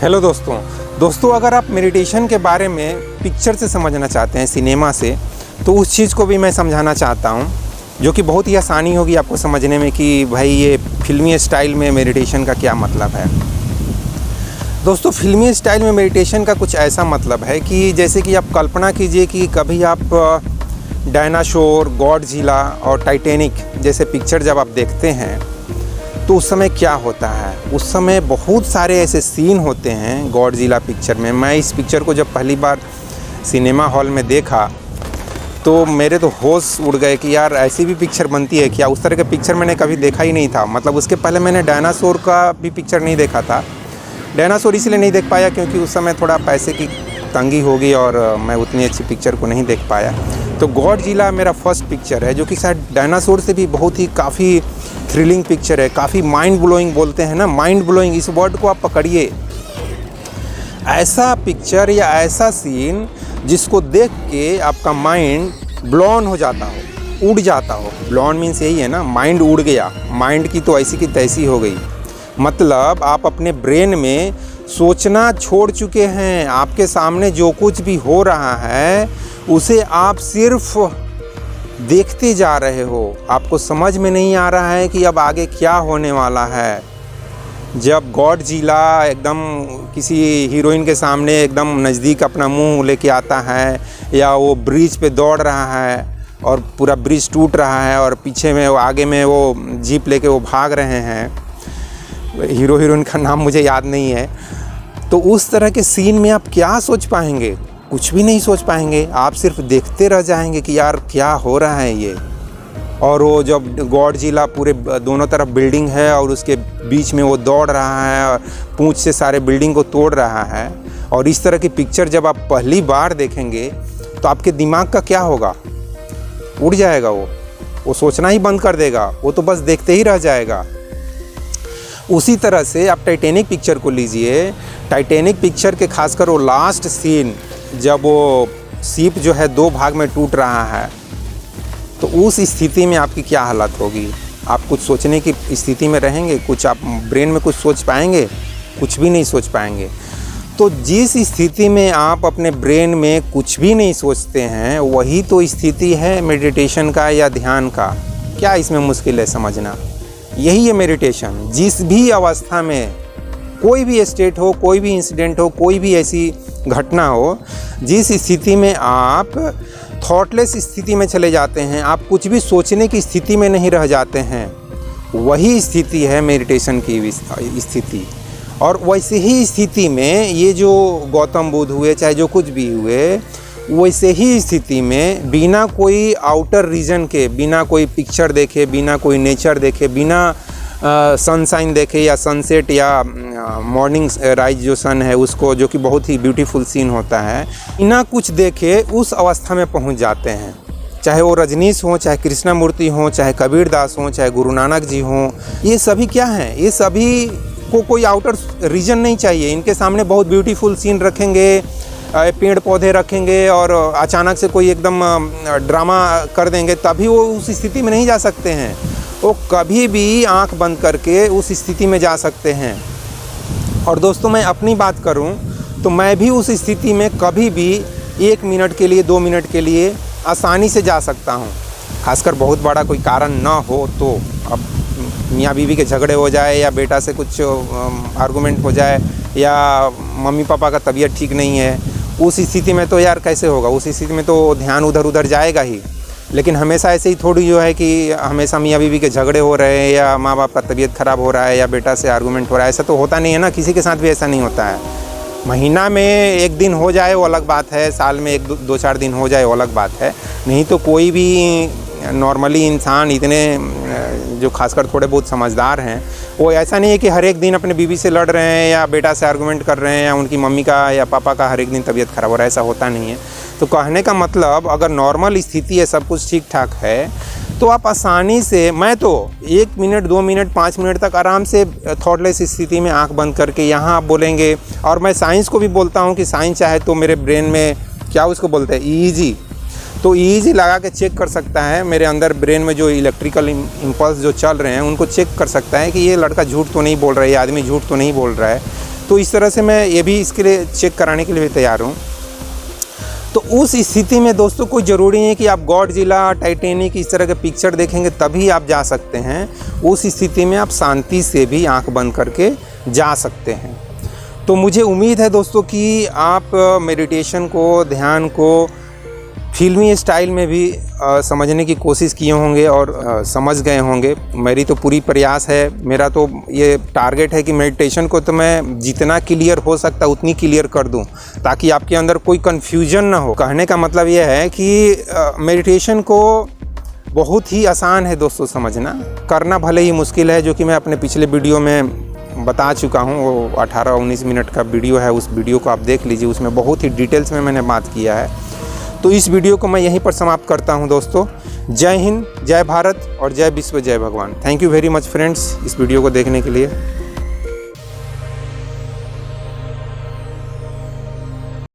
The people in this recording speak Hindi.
हेलो दोस्तों अगर आप मेडिटेशन के बारे में पिक्चर से समझना चाहते हैं, सिनेमा से, तो उस चीज़ को भी मैं समझाना चाहता हूँ, जो कि बहुत ही आसानी होगी आपको समझने में कि भाई ये फिल्मी स्टाइल में मेडिटेशन का क्या मतलब है। दोस्तों, फिल्मी स्टाइल में मेडिटेशन का कुछ ऐसा मतलब है कि जैसे कि आप कल्पना कीजिए कि कभी आप डायनासोर, गॉडजिला और टाइटैनिक जैसे पिक्चर जब आप देखते हैं तो उस समय क्या होता है। उस समय बहुत सारे ऐसे सीन होते हैं गॉडजिला पिक्चर में। मैं इस पिक्चर को जब पहली बार सिनेमा हॉल में देखा तो मेरे तो होश उड़ गए कि यार ऐसी भी पिक्चर बनती है क्या। उस तरह का पिक्चर मैंने कभी देखा ही नहीं था। मतलब उसके पहले मैंने डायनासोर का भी पिक्चर नहीं देखा था। डायनासोर इसलिए नहीं देख पाया क्योंकि उस समय थोड़ा पैसे की तंगी हो गई और मैं उतनी अच्छी पिक्चर को नहीं देख पाया। तो गॉडजिला मेरा फर्स्ट पिक्चर है, जो कि शायद डायनासोर से भी बहुत ही काफ़ी थ्रिलिंग पिक्चर है, काफ़ी माइंड ब्लोइंग बोलते हैं ना, माइंड ब्लोइंग, इस वर्ड को आप पकड़िए। ऐसा पिक्चर या ऐसा सीन जिसको देख के आपका माइंड ब्लोन हो जाता हो, उड़ जाता हो। ब्लोन मीन्स यही है ना, माइंड उड़ गया, माइंड की तो ऐसी की तैसी हो गई। मतलब आप अपने ब्रेन में सोचना छोड़ चुके हैं। आपके सामने जो कुछ भी हो रहा है उसे आप सिर्फ देखते जा रहे हो। आपको समझ में नहीं आ रहा है कि अब आगे क्या होने वाला है। जब गॉडजिला एकदम किसी हीरोइन के सामने एकदम नज़दीक अपना मुंह लेके आता है, या वो ब्रिज पे दौड़ रहा है और पूरा ब्रिज टूट रहा है और पीछे में आगे में वो जीप लेके वो भाग रहे हैं, हीरो हीरोइन का नाम मुझे याद नहीं है, तो उस तरह के सीन में आप क्या सोच पाएंगे? कुछ भी नहीं सोच पाएंगे। आप सिर्फ देखते रह जाएंगे कि यार क्या हो रहा है ये। और वो जब गॉडजिला पूरे दोनों तरफ बिल्डिंग है और उसके बीच में वो दौड़ रहा है और पूंछ से सारे बिल्डिंग को तोड़ रहा है, और इस तरह की पिक्चर जब आप पहली बार देखेंगे तो आपके दिमाग का क्या होगा? उड़ जाएगा वो सोचना ही बंद कर देगा, वो तो बस देखते ही रह जाएगा। उसी तरह से आप टाइटैनिक पिक्चर को लीजिए। टाइटैनिक पिक्चर के खासकर वो लास्ट सीन जब वो शिप जो है दो भाग में टूट रहा है, तो उस स्थिति में आपकी क्या हालत होगी? आप कुछ सोचने की स्थिति में रहेंगे? कुछ आप ब्रेन में कुछ सोच पाएंगे? कुछ भी नहीं सोच पाएंगे। तो जिस स्थिति में आप अपने ब्रेन में कुछ भी नहीं सोचते हैं, वही तो स्थिति है मेडिटेशन का या ध्यान का। क्या इसमें मुश्किल है समझना? यही है मेडिटेशन। जिस भी अवस्था में, कोई भी स्टेट हो, कोई भी इंसिडेंट हो, कोई भी ऐसी घटना हो, जिस स्थिति में आप थॉटलेस स्थिति में चले जाते हैं, आप कुछ भी सोचने की स्थिति में नहीं रह जाते हैं, वही स्थिति है मेडिटेशन की स्थिति। और वैसे ही स्थिति में ये जो गौतम बुद्ध हुए, चाहे जो कुछ भी हुए, वैसे ही स्थिति में बिना कोई आउटर रीजन के, बिना कोई पिक्चर देखे, बिना कोई नेचर देखे, बिना सनशाइन देखे या सनसेट या मॉर्निंग राइज जो सन है उसको, जो कि बहुत ही ब्यूटीफुल सीन होता है, बिना कुछ देखे उस अवस्था में पहुंच जाते हैं। चाहे वो रजनीश हो, चाहे कृष्णमूर्ति हो, चाहे कबीर दास हो, चाहे गुरु नानक जी हों, ये सभी क्या हैं? ये सभी को कोई आउटर रीजन नहीं चाहिए। इनके सामने बहुत ब्यूटीफुल सीन रखेंगे, पेड़ पौधे रखेंगे और अचानक से कोई एकदम ड्रामा कर देंगे, तभी वो उस स्थिति में नहीं जा सकते हैं। वो कभी भी आंख बंद करके उस स्थिति में जा सकते हैं। और दोस्तों, मैं अपनी बात करूं तो मैं भी उस स्थिति में कभी भी 1 मिनट के लिए, 2 मिनट के लिए आसानी से जा सकता हूं। खासकर बहुत बड़ा कोई कारण ना हो तो, अब मियाँ बीवी के झगड़े हो जाए, या बेटा से कुछ आर्गूमेंट हो जाए, या मम्मी पापा का तबीयत ठीक नहीं है, उस स्थिति में तो यार कैसे होगा? उस स्थिति में तो ध्यान उधर उधर जाएगा ही। लेकिन हमेशा ऐसे ही थोड़ी जो है कि हमेशा मियाँ बीवी के झगड़े हो रहे हैं, या माँ बाप का तबीयत ख़राब हो रहा है, या बेटा से आर्गूमेंट हो रहा है, ऐसा तो होता नहीं है ना। किसी के साथ भी ऐसा नहीं होता है। महीना में 1 दिन हो जाए वो अलग बात है, साल में 1-2-4 दिन हो जाए वो अलग बात है। नहीं तो कोई भी नॉर्मली इंसान, इतने जो खासकर थोड़े बहुत समझदार हैं, वो ऐसा नहीं है कि हर एक दिन अपने बीवी से लड़ रहे हैं, या बेटा से आर्गूमेंट कर रहे हैं, या उनकी मम्मी का या पापा का हर एक दिन तबीयत ख़राब हो रहा है, ऐसा होता नहीं है। तो कहने का मतलब, अगर नॉर्मल स्थिति है, सब कुछ ठीक ठाक है, तो आप आसानी से, मैं तो 1 मिनट, 2 मिनट, 5 मिनट तक आराम से थॉटलेस स्थिति में आंख बंद करके, यहाँ आप बोलेंगे, और मैं साइंस को भी बोलता हूँ कि साइंस चाहे तो मेरे ब्रेन में क्या उसको बोलते हैं, ईईजी, तो ईईजी लगा के चेक कर सकता है मेरे अंदर ब्रेन में जो इलेक्ट्रिकल इम्पल्स जो चल रहे हैं उनको चेक कर सकता है कि ये लड़का झूठ तो नहीं बोल रहा है, ये आदमी झूठ तो नहीं बोल रहा है। तो इस तरह से मैं ये भी इसके लिए चेक कराने के लिए भी तैयार हूँ। तो उस स्थिति में दोस्तों कोई ज़रूरी नहीं है कि आप गॉडजिला, टाइटैनिक इस तरह के पिक्चर देखेंगे तभी आप जा सकते हैं। उस स्थिति में आप शांति से भी आंख बंद करके जा सकते हैं। तो मुझे उम्मीद है दोस्तों कि आप मेडिटेशन को, ध्यान को फिल्मी स्टाइल में भी समझने की कोशिश किए होंगे और समझ गए होंगे। मेरी तो पूरी प्रयास है, मेरा तो ये टारगेट है कि मेडिटेशन को तो मैं जितना क्लियर हो सकता उतनी क्लियर कर दूं, ताकि आपके अंदर कोई कन्फ्यूजन ना हो। कहने का मतलब ये है कि मेडिटेशन को बहुत ही आसान है दोस्तों समझना, करना भले ही मुश्किल है, जो कि मैं अपने पिछले वीडियो में बता चुका हूँ। वो 18-19 मिनट का वीडियो है, उस वीडियो को आप देख लीजिए, उसमें बहुत ही डिटेल्स में मैंने बात किया है। तो इस वीडियो को मैं यहीं पर समाप्त करता हूं दोस्तों। जय हिंद, जय भारत और जय विश्व, जय भगवान। Thank you very much friends इस वीडियो को देखने के लिए।